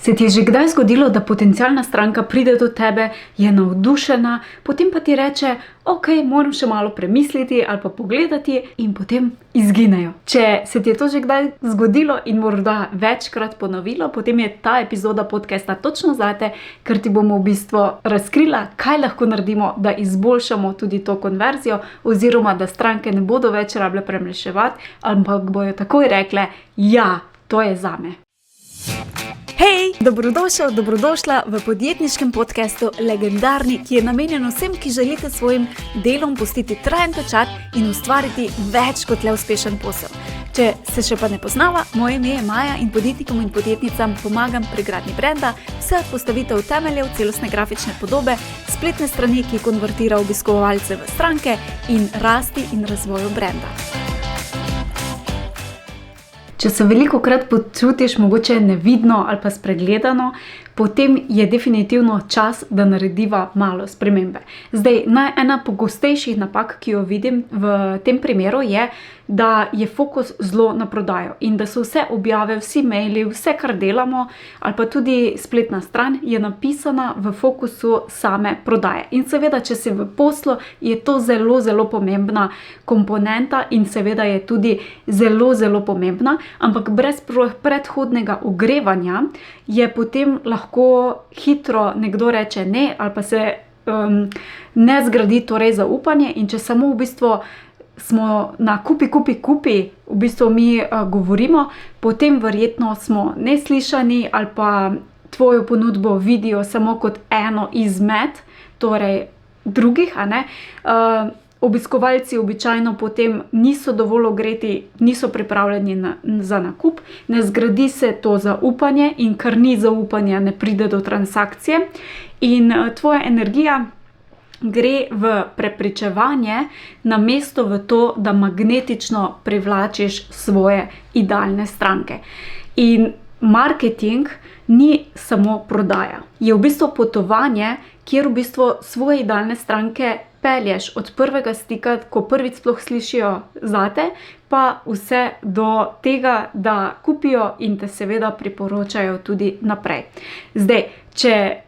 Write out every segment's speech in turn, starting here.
Se ti je že kdaj zgodilo, da potencialna stranka pride do tebe, je navdušena, potem pa ti reče, ok, moram še malo premisliti ali pa pogledati in potem izginejo. Če se ti je to že kdaj zgodilo in morda večkrat ponovilo, potem je ta epizoda podcasta točno zate, ker ti bomo v bistvu razkrila, kaj lahko naredimo, da izboljšamo tudi to konverzijo oziroma da stranke ne bodo več rable premišljevati, ampak bojo takoj rekle, ja, to je zame. Hej, dobrodošel, dobrodošla v podjetniškem podcastu Legendarni, ki je namenjen vsem, ki želite svojim delom pustiti trajen pečat in ustvariti več kot le uspešen posel. Če se še pa ne poznava, moje ime je Maja in podjetnikom in podjetnicam pomagam pri gradnji brenda, vse od postavitev temeljev, celostne grafične podobe, spletne strani, ki konvertira obiskovalce v stranke in rasti in razvoju brenda. Če se velikokrat počutiš mogoče nevidno ali pa spregledano, potem je definitivno čas, da narediva malo spremembe. Zdaj, ena pogostejših napak, ki jo vidim v tem primeru, je, da je fokus zelo na prodajo in da so vse objave, vsi maili, vse, kar delamo, ali pa tudi spletna stran, je napisana v fokusu same prodaje. In seveda, če si v poslu, je to zelo, zelo pomembna komponenta in seveda je tudi zelo, zelo pomembna, ampak brez predhodnega ogrevanja je potem lahko hitro nekdo reče ne ali pa se ne zgradi torej zaupanje in če samo v bistvu smo na kupi, v bistvu mi govorimo, potem verjetno smo neslišani ali pa tvojo ponudbo vidijo samo kot eno izmed, torej drugih, Obiskovalci običajno potem niso dovolj ogreti, niso pripravljeni za nakup, ne zgradi se to zaupanje in ker ni zaupanja, ne pride do transakcije in tvoja energija gre v prepričevanje namesto v to, da magnetično privlačiš svoje idealne stranke. In marketing ni samo prodaja. Je v bistvu potovanje, kjer v bistvu svoje idealne stranke pelješ od prvega stika, ko prvič sploh slišijo zate, pa vse do tega, da kupijo in te seveda priporočajo tudi naprej. Zdaj, če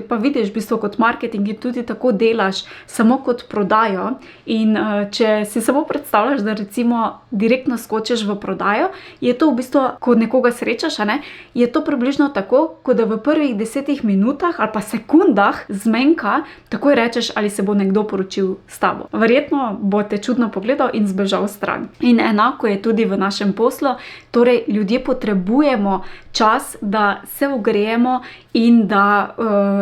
pa vidiš v bistvu kot marketing in tudi tako delaš samo kot prodajo in če si samo predstavljaš, da recimo direktno skočiš v prodajo, je to v bistvu, ko nekoga srečaš, je to približno tako, kot da v prvih 10 minutah ali pa sekundah zmenka, takoj rečeš, ali se bo nekdo poročil s tabo. Verjetno bo te čudno pogledal in zbežal stran. In enako je tudi v našem poslu, torej ljudje potrebujemo čas, da se ogrejemo in da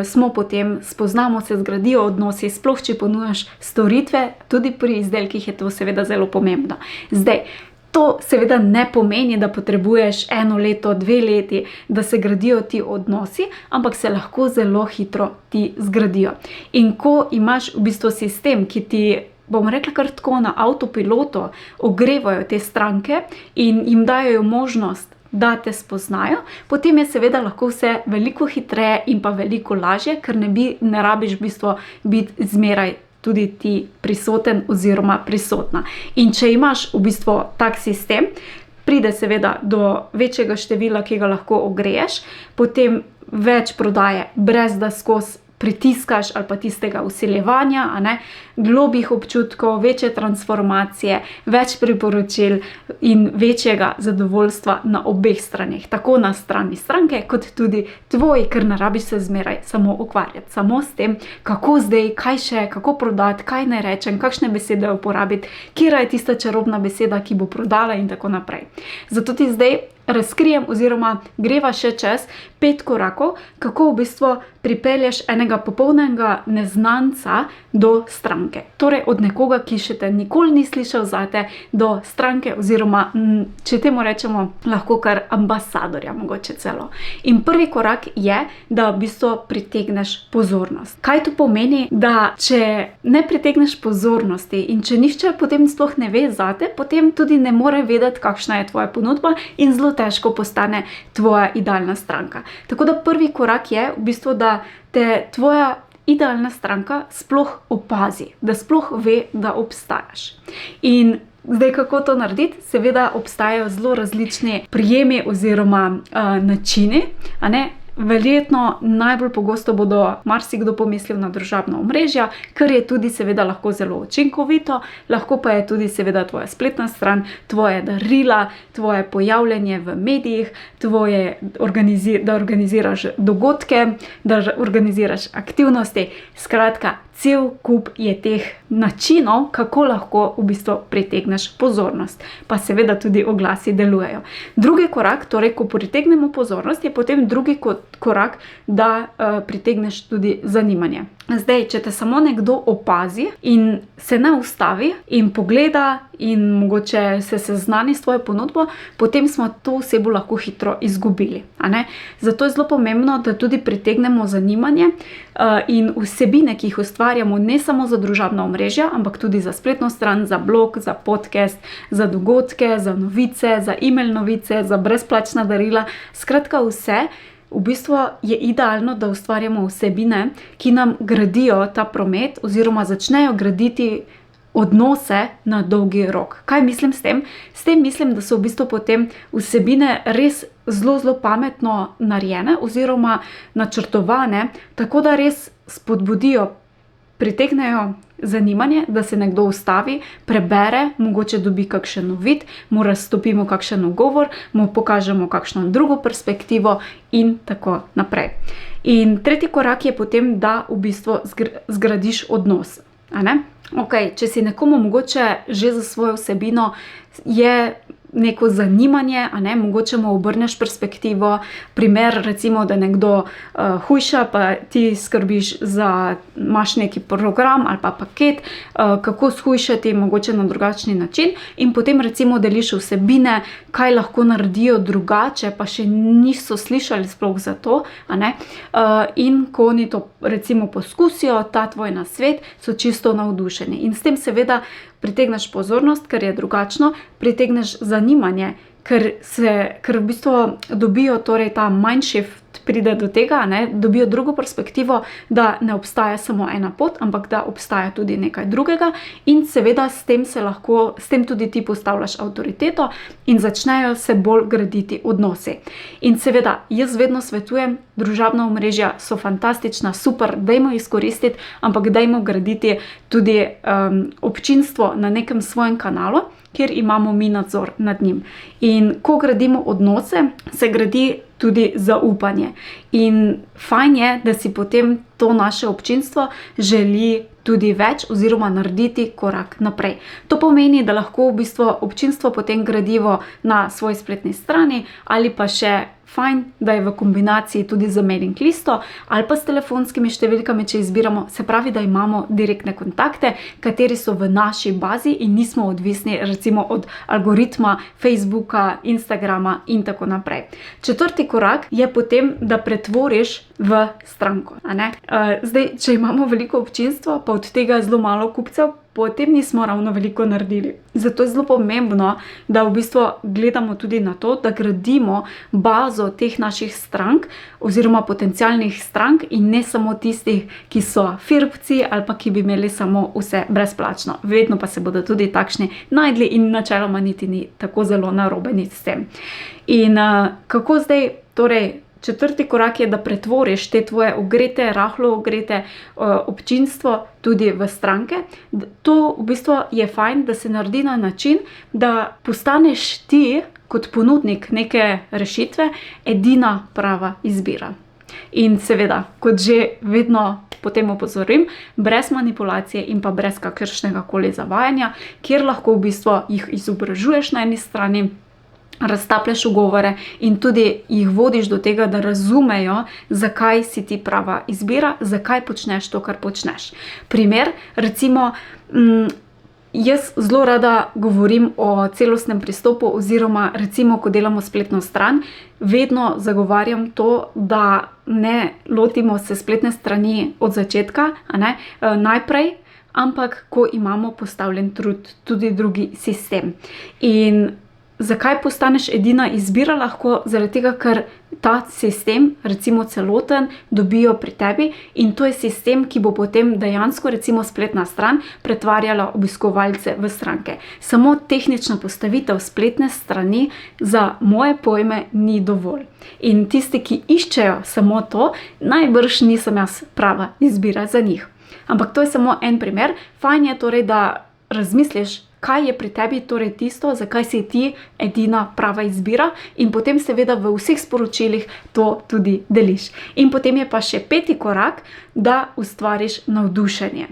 smo potem, spoznamo se, zgradijo odnosi, sploh če ponujaš storitve, tudi pri izdelkih je to seveda zelo pomembno. Zdaj, to seveda ne pomeni, da potrebuješ 1 leto, 2 leti, da se gradijo ti odnosi, ampak se lahko zelo hitro ti zgradijo. In ko imaš v bistvu sistem, ki ti, bom rekla kar tako na avtopilotu, ogrevajo te stranke in jim dajo možnost, da te spoznajo, potem je seveda lahko vse veliko hitreje in pa veliko lažje, ker ne rabiš v bistvu biti zmeraj tudi ti prisoten oziroma prisotna. In če imaš v bistvu tak sistem, pride seveda do večjega števila, ki ga lahko ogreješ, potem več prodaje, brez da skozi pritiskaš ali pa tistega vsiljevanja, globih občutkov, večje transformacije, več priporočil in večjega zadovoljstva na obeh straneh, tako na strani stranke, kot tudi tvoji, ker ne rabiš se zmeraj samo ukvarjati, samo s tem, kako zdaj, kaj še, kako prodati, kaj naj rečem, kakšne besede uporabiti, katera je tista čarobna beseda, ki bo prodala in tako naprej. Zato ti zdaj razkrijem oziroma greva še čez 5 korakov, kako v bistvu pripelješ enega popolnega neznanca do stranke. Torej od nekoga, ki še te nikoli ni slišal zate, do stranke oziroma, če temu rečemo, lahko kar ambasadorja mogoče celo. In prvi korak je, da v bistvu pritegneš pozornost. Kaj to pomeni? Da če ne pritegneš pozornosti in če nihče potem sploh ne ve zate, potem tudi ne more vedeti, kakšna je tvoja ponudba in zelo težko postane tvoja idealna stranka. Tako da prvi korak je v bistvu, da te tvoja idealna stranka sploh opazi, da sploh ve, da obstajaš. In Zdaj, kako to narediti? Seveda obstajajo zelo različni prijemi oziroma načini, a ne? Verjetno najbolj pogosto bodo marsikdo pomislil na družabna omrežja, kar je tudi seveda lahko zelo učinkovito, lahko pa je tudi seveda tvoja spletna stran, tvoje darila, tvoje pojavljanje v medijih, da organiziraš dogodke, da organiziraš aktivnosti. Skratka, cel kup je teh načinov, kako lahko v bistvu pritegneš pozornost. Pa seveda tudi oglasi delujejo. Drugi korak, torej ko pritegnemo pozornost, je potem drugi korak, da pritegneš tudi zanimanje. Zdaj, če te samo nekdo opazi in se ne ustavi in pogleda in mogoče se seznani s tvojo ponudbo, potem smo to osebo lahko hitro izgubili, a ne? Zato je zelo pomembno, da tudi pritegnemo zanimanje in vsebine, ki jih ustvarjamo ne samo za družabna omrežja, ampak tudi za spletno stran, za blog, za podcast, za dogodke, za novice, za e-mail novice, za brezplačna darila, skratka vse. V bistvu je idealno, da ustvarjamo vsebine, ki nam gradijo ta promet oziroma začnejo graditi odnose na dolgi rok. Kaj mislim s tem? S tem mislim, da so v bistvu potem vsebine res zelo pametno narejene oziroma načrtovane, tako da res spodbudijo, pritegnejo zanimanje, da se nekdo ustavi, prebere, mogoče dobi kakšen uvid, mu raztopimo kakšen ugovor, mu pokažemo kakšno drugo perspektivo in tako naprej. In tretji korak je potem, da v bistvu zgradiš odnos. A ne? Okay, če si nekomu mogoče že za svojo vsebino je neko zanimanje, a ne, mogoče mu obrneš perspektivo, primer recimo, da nekdo hujša, pa ti skrbiš za, imaš neki program ali pa paket, kako shujšati mogoče na drugačni način in potem recimo deliš vsebine, kaj lahko naredijo drugače, pa še niso slišali sploh za to, a ne, in ko oni to recimo poskusijo, ta tvoj nasvet, so čisto navdušeni in s tem seveda pritegneš pozornost, ker je drugačno, pritegneš zanimanje, ker v bistvu dobijo torej ta mindshift, pride do tega, ne, dobijo drugo perspektivo, da ne obstaja samo ena pot, ampak da obstaja tudi nekaj drugega in seveda s tem tudi ti postavljaš avtoriteto in začnejo se bolj graditi odnosi. In seveda, jaz vedno svetujem, družabna omrežja so fantastična, super, dajmo izkoristiti, ampak dajmo graditi tudi občinstvo na nekem svojem kanalu, kjer imamo mi nadzor nad njim. In ko gradimo odnose, se gradi tudi zaupanje. In fajn je, da si potem to naše občinstvo želi tudi več oziroma narediti korak naprej. To pomeni, da lahko v bistvu občinstvo potem gradivo na svoji spletni strani ali pa še fajn, da je v kombinaciji tudi z mailing listo ali pa s telefonskimi številkami, če izbiramo, se pravi, da imamo direktne kontakte, kateri so v naši bazi in nismo odvisni recimo od algoritma Facebooka, Instagrama in tako naprej. Četrti korak je potem, da pretvoriš v stranko, a ne? Zdaj, če imamo veliko občinstvo, pa od tega zelo malo kupcev, potem nismo ravno veliko naredili. Zato je zelo pomembno, da v bistvu gledamo tudi na to, da gradimo bazo teh naših strank oziroma potencialnih strank in ne samo tistih, ki so firbci ali pa ki bi imeli samo vse brezplačno. Vedno pa se bodo tudi takšni najdli in načeloma niti ni tako zelo narobe nič s tem. In kako zdaj, torej, četrti korak je, da pretvoriš te tvoje ogrete, rahlo ogrete občinstvo tudi v stranke. To v bistvu je fajn, da se naredi na način, da postaneš ti kot ponudnik neke rešitve edina prava izbira. In seveda, kot že vedno potem opozorim, brez manipulacije in pa brez kakršnega koli zavajanja, kjer lahko v bistvu jih izobražuješ na eni strani, raztapljaš ugovore in tudi jih vodiš do tega, da razumejo, zakaj si ti prava izbira, zakaj počneš to, kar počneš. Primer, recimo, jaz zelo rada govorim o celostnem pristopu oziroma recimo, ko delamo spletno stran, vedno zagovarjam to, da ne lotimo se spletne strani od začetka, a ne, najprej, ampak ko imamo postavljen tudi drugi sistem. In zakaj postaneš edina izbira lahko? Zaradi tega, ker ta sistem, recimo celoten, dobijo pri tebi in to je sistem, ki bo potem dejansko, recimo spletna stran, pretvarjala obiskovalce v stranke. Samo tehnična postavitev spletne strani za moje pojme ni dovolj. In tisti, ki iščejo samo to, najbrž nisem jaz prava izbira za njih. Ampak to je samo en primer. Fajn je torej, da razmisliš, kaj je pri tebi torej tisto, zakaj si ti edina prava izbira in potem seveda v vseh sporočilih to tudi deliš. In potem je pa še 5. korak, da ustvariš navdušenje.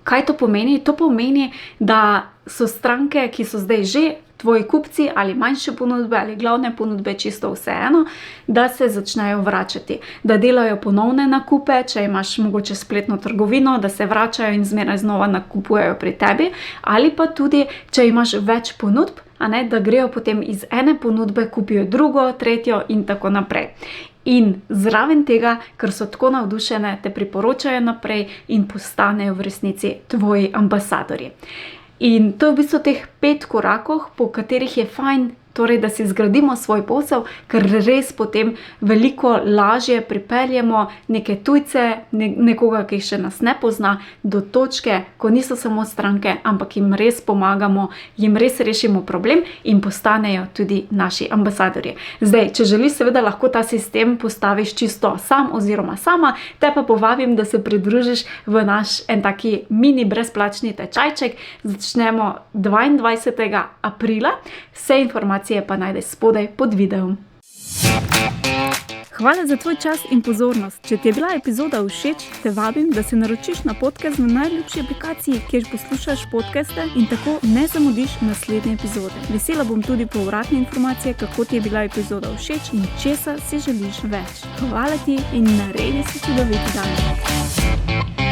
Kaj to pomeni? To pomeni, da so stranke, ki so zdaj že tvoji kupci ali manjše ponudbe ali glavne ponudbe, čisto vseeno, da se začnejo vračati. Da delajo ponovne nakupe, če imaš mogoče spletno trgovino, da se vračajo in zmeraj znova nakupujejo pri tebi. Ali pa tudi, če imaš več ponudb, da grejo potem iz ene ponudbe, kupijo drugo, tretjo in tako naprej. In zraven tega, ker so tako navdušene, te priporočajo naprej in postanejo v resnici tvoji ambasadorji. In to je v bistvu teh 5 korakov, po katerih je fajn, torej, da si zgradimo svoj posel, ker res potem veliko lažje pripeljemo neke tujce, nekoga, ki še nas ne pozna, do točke, ko niso samo stranke, ampak jim res pomagamo, jim res rešimo problem in postanejo tudi naši ambasadorji. Zdaj, če želiš, seveda lahko ta sistem postaviš čisto sam oziroma sama, te pa povabim, da se pridružiš v naš en taki mini brezplačni tečajček. Začnemo 22. aprila. Vse informacije pa najdeš spodaj pod videom. Hvala za tvoj čas in pozornost. Če ti je bila epizoda všeč, te vabim, da se naročiš na podcast v najljubši aplikaciji, kjer poslušaš podcaste in tako ne zamudiš naslednje epizode. Vesela bom tudi povratne informacije, kako ti je bila epizoda všeč in česa si želiš več. Hvala ti in naredi si čudovit dan.